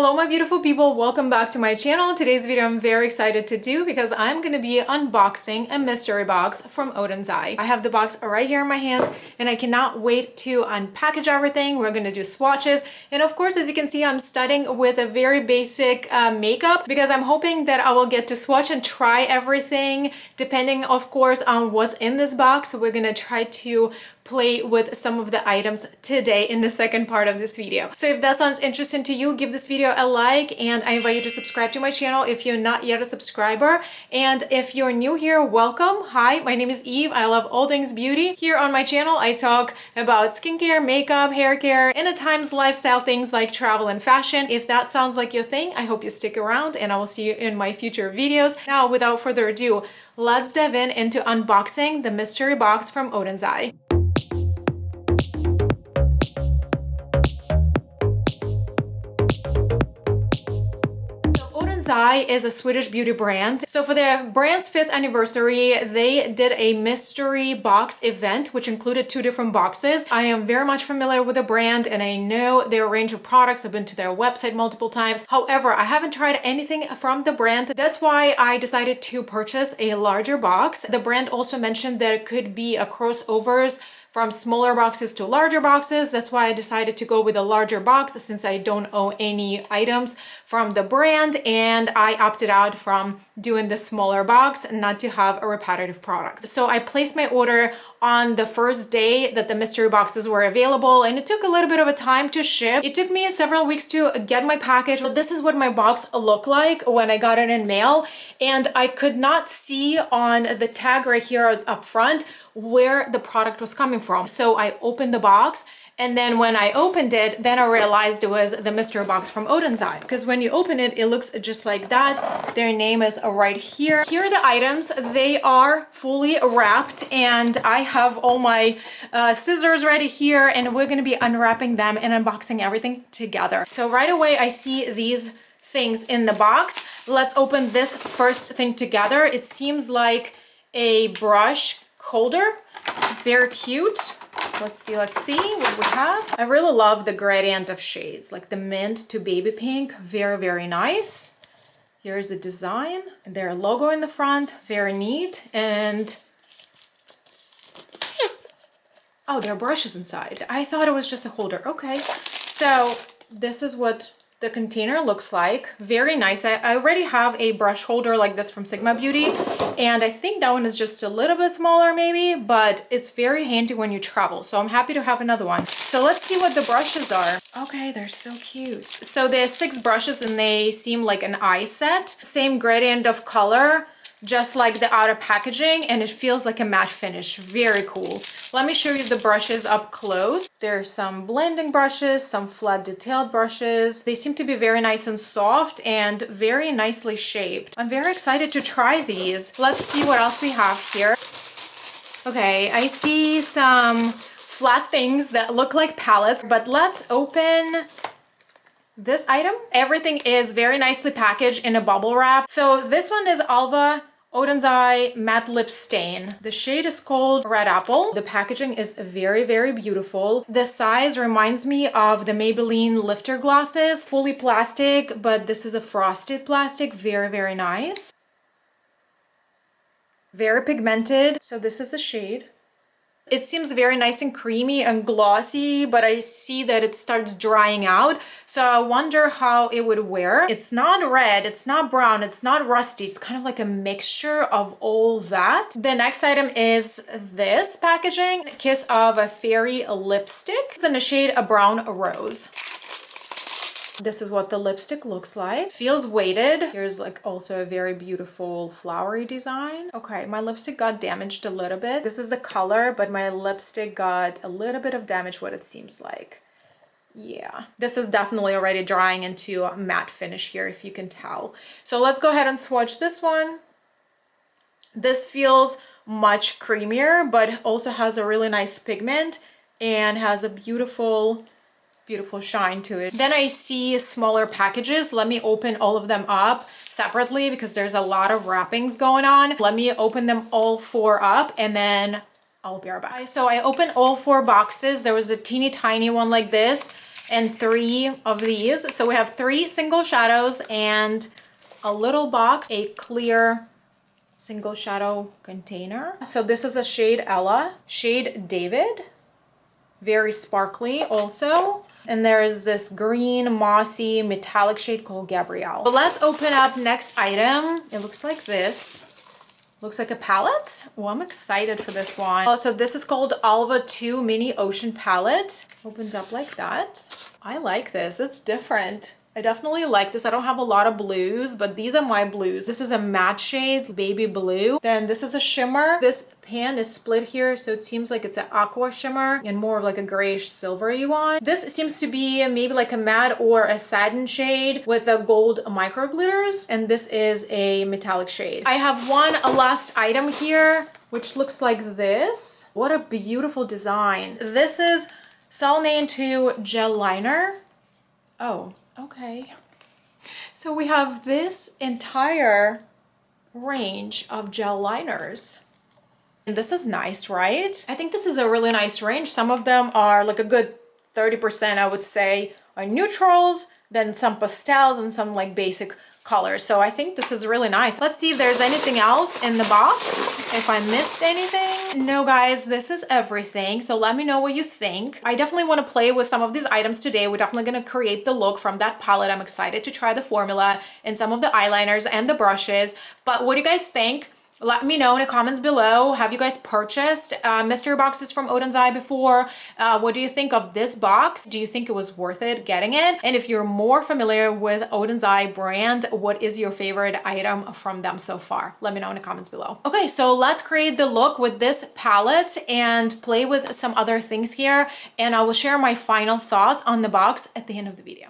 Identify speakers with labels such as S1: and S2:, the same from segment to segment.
S1: Hello my beautiful people, welcome back to my channel. Today's video I'm very excited to do because I'm going to be unboxing a mystery box from ODEN'S. I have the box right here in my hands and I cannot wait to unpackage everything. We're going to do swatches, and of course, as you can see, I'm starting with a very basic makeup because I'm hoping that I will get to swatch and try everything depending of course on what's in this box. So we're going to try to play with some of the items today in the second part of this video. So if that sounds interesting to you, give this video a like, and I invite you to subscribe to my channel if you're not yet a subscriber. And if you're new here, welcome. Hi, my name is Eve. I love all things beauty. Here on my channel, I talk about skincare, makeup, hair care, and at times lifestyle things like travel and fashion. If that sounds like your thing, I hope you stick around and I will see you in my future videos. Now, without further ado, let's dive into unboxing the mystery box from ODEN'S. ODEN'S is a Swedish beauty brand. So for their brand's 5th anniversary, they did a mystery box event, which included 2 different boxes. I am very much familiar with the brand and I know their range of products. I've been to their website multiple times. However, I haven't tried anything from the brand. That's why I decided to purchase a larger box. The brand also mentioned that it could be a crossovers from smaller boxes to larger boxes. That's why I decided to go with a larger box since I don't own any items from the brand, and I opted out from doing the smaller box not to have a repetitive product. So I placed my order on the first day that the mystery boxes were available, and it took a little bit of a time to ship. It took me several weeks to get my package. But this is what my box looked like when I got it in mail, and I could not see on the tag right here up front where the product was coming from. So I opened the box, and then when I opened it, then I realized it was the mystery box from ODEN'S. Because when you open it, it looks just like that. Their name is right here. Here are the items. They are fully wrapped, and I have all my scissors ready here, and we're gonna be unwrapping them and unboxing everything together. So right away, I see these things in the box. Let's open this first thing together. It seems like a brush holder, very cute. Let's see what we have. I really love the gradient of shades, like the mint to baby pink, very nice. Here's the design, their logo in the front, very neat. And oh, there are brushes inside. I thought it was just a holder. Okay, so this is what the container looks like. Very nice. I already have a brush holder like this from Sigma Beauty, and I think that one is just a little bit smaller maybe, but it's very handy when you travel. So I'm happy to have another one. So let's see what the brushes are. Okay, they're so cute. So there's 6 brushes and they seem like an eye set. Same gradient of color, just like the outer packaging, and it feels like a matte finish. Very cool. Let me show you the brushes up close. There's some blending brushes, some flat detailed brushes. They seem to be very nice and soft and very nicely shaped. I'm very excited to try these. Let's see what else we have here. Okay, I see some flat things that look like palettes, but let's open this item. Everything is very nicely packaged in a bubble wrap. So this one is Alva ODEN'S Matte Lip Stain. The shade is called Red Apple. The packaging is very beautiful. The size reminds me of the Maybelline lifter glasses. Fully plastic, but this is a frosted plastic. Very nice. Very pigmented. So this is the shade. It seems very nice and creamy and glossy, but I see that it starts drying out. So I wonder how it would wear. It's not red, it's not brown, it's not rusty. It's kind of like a mixture of all that. The next item is this packaging. Kiss of a Fairy lipstick. It's in the shade a brown rose. This is what the lipstick looks like. Feels weighted. Here's like also a very beautiful flowery design. Okay, my lipstick got damaged a little bit. This is the color, but my lipstick got a little bit of damage, what it seems like. Yeah, this is definitely already drying into a matte finish here, if you can tell. So let's go ahead and swatch this one. This feels much creamier, but also has a really nice pigment and has a beautiful shine to it. Then I see smaller packages. Let me open all of them up separately because there's a lot of wrappings going on. Let me open them all 4 up and then I'll be right back. So I opened all 4 boxes. There was a teeny tiny one like this, and 3 of these. So we have 3 single shadows and a little box, a clear single shadow container. So this is a shade Ella, shade David, very sparkly also. And there's this green mossy metallic shade called Gabrielle. So let's open up next item. It looks like this. Looks like a palette. Oh, I'm excited for this one. Also, this is called Alva 2 Mini Ocean Palette. Opens up like that. I like this. It's different. I definitely like this. I don't have a lot of blues, but these are my blues. This is a matte shade, baby blue. Then this is a shimmer. This pan is split here, so it seems like it's an aqua shimmer and more of like a grayish silvery one. This seems to be maybe like a matte or a satin shade with a gold micro glitters, and this is a metallic shade. I have a last item here, which looks like this. What a beautiful design. This is Salome 2 Gel Liner. Oh. Okay, so we have this entire range of gel liners. And this is nice, right? I think this is a really nice range. Some of them are like a good 30%, I would say, are neutrals, then some pastels and some like basic colors. So I think this is really nice. Let's see if there's anything else in the box, if I missed anything. No guys, this is everything. So let me know what you think. I definitely want to play with some of these items today. We're definitely going to create the look from that palette. I'm excited to try the formula and some of the eyeliners and the brushes. But what do you guys think? Let me know in the comments below. Have you guys purchased mystery boxes from ODEN'S before? What do you think of this box? Do you think it was worth it getting it? And if you're more familiar with ODEN'S brand, what is your favorite item from them so far? Let me know in the comments below. Okay, so let's create the look with this palette and play with some other things here. And I will share my final thoughts on the box at the end of the video.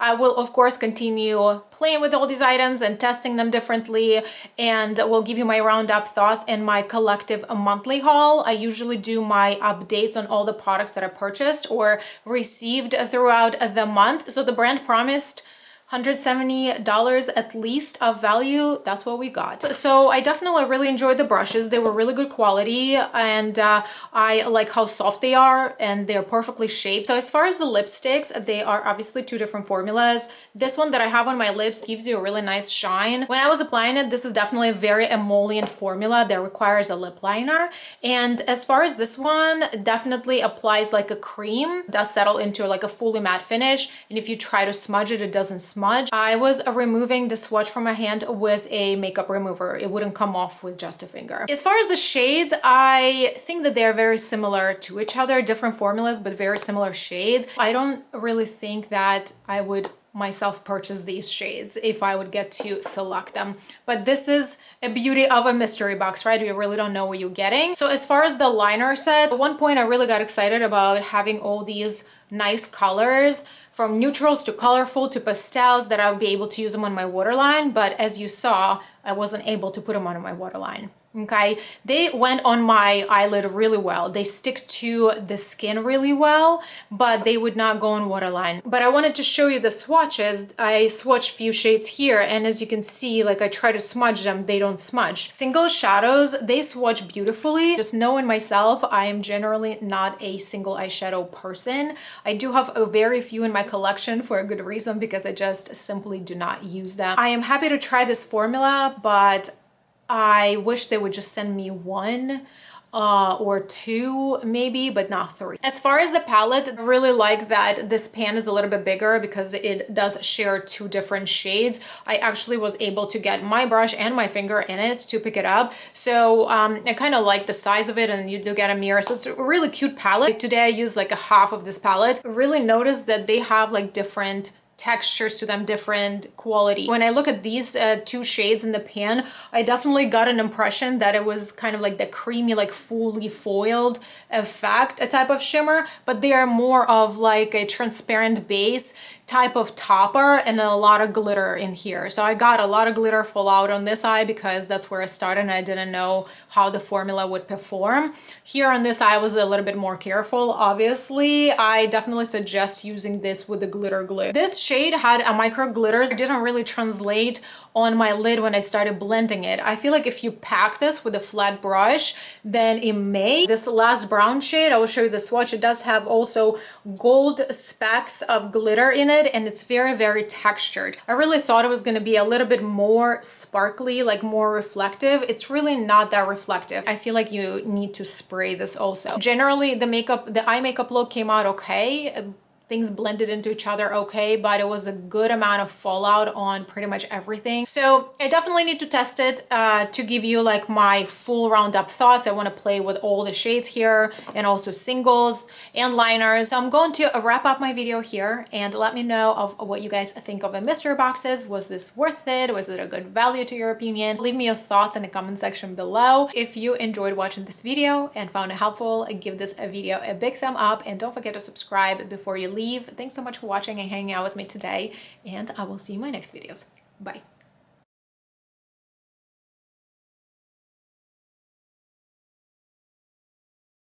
S1: I will, of course, continue playing with all these items and testing them differently, and will give you my roundup thoughts and my collective monthly haul. I usually do my updates on all the products that I purchased or received throughout the month. So the brand promised $170 at least of value. That's what we got. So I definitely really enjoyed the brushes. They were really good quality, and I like how soft they are and they're perfectly shaped. So as far as the lipsticks, they are obviously 2 different formulas. This one that I have on my lips gives you a really nice shine. When I was applying it, this is definitely a very emollient formula that requires a lip liner. And as far as this one, definitely applies like a cream. It does settle into like a fully matte finish. And if you try to smudge it, it doesn't smudge. I was removing the swatch from my hand with a makeup remover. It wouldn't come off with just a finger. As far as the shades, I think that they're very similar to each other, different formulas, but very similar shades. I don't really think that I would myself purchase these shades if I would get to select them. But this is a beauty of a mystery box, right? You really don't know what you're getting. So as far as the liner set, at one point I really got excited about having all these nice colors, from neutrals to colorful to pastels, that I would be able to use them on my waterline. But as you saw, I wasn't able to put them on my waterline. Okay, they went on my eyelid really well. They stick to the skin really well, but they would not go on waterline. But I wanted to show you the swatches. I swatched a few shades here, and as you can see, like I try to smudge them, they don't smudge. Single shadows, they swatch beautifully. Just knowing myself, I am generally not a single eyeshadow person. I do have a very few in my collection for a good reason, because I just simply do not use them. I am happy to try this formula, but I wish they would just send me 1 or 2 maybe, but not 3. As far as the palette, I really like that this pan is a little bit bigger because it does share 2 different shades. I actually was able to get my brush and my finger in it to pick it up. So I kind of like the size of it, and you do get a mirror. So it's a really cute palette. Today I used like a half of this palette. I really noticed that they have like different textures to them, different quality. When I look at these two shades in the pan, I definitely got an impression that it was kind of like the creamy, like fully foiled effect, a type of shimmer, but they are more of like a transparent base type of topper and a lot of glitter in here. So I got a lot of glitter fallout on this eye because that's where I started and I didn't know how the formula would perform. Here on this eye I was a little bit more careful. Obviously, I definitely suggest using this with the glitter glue. This shade had a micro glitter. It didn't really translate on my lid when I started blending it. I feel like if you pack this with a flat brush, then it may. This last brown shade, I will show you the swatch. It does have also gold specks of glitter in it, and it's very, very textured. I really thought it was going to be a little bit more sparkly, like more reflective. It's really not that reflective. I feel like you need to spray this also. Generally, the eye makeup look came out okay. Things blended into each other okay, but it was a good amount of fallout on pretty much everything. So I definitely need to test it to give you like my full roundup thoughts. I want to play with all the shades here and also singles and liners. So I'm going to wrap up my video here and let me know of what you guys think of the mystery boxes. Was this worth it? Was it a good value to your opinion? Leave me your thoughts in the comment section below. If you enjoyed watching this video and found it helpful, give this video a big thumb up and don't forget to subscribe before you leave. Thanks so much for watching and hanging out with me today, and I will see you in my next videos. Bye.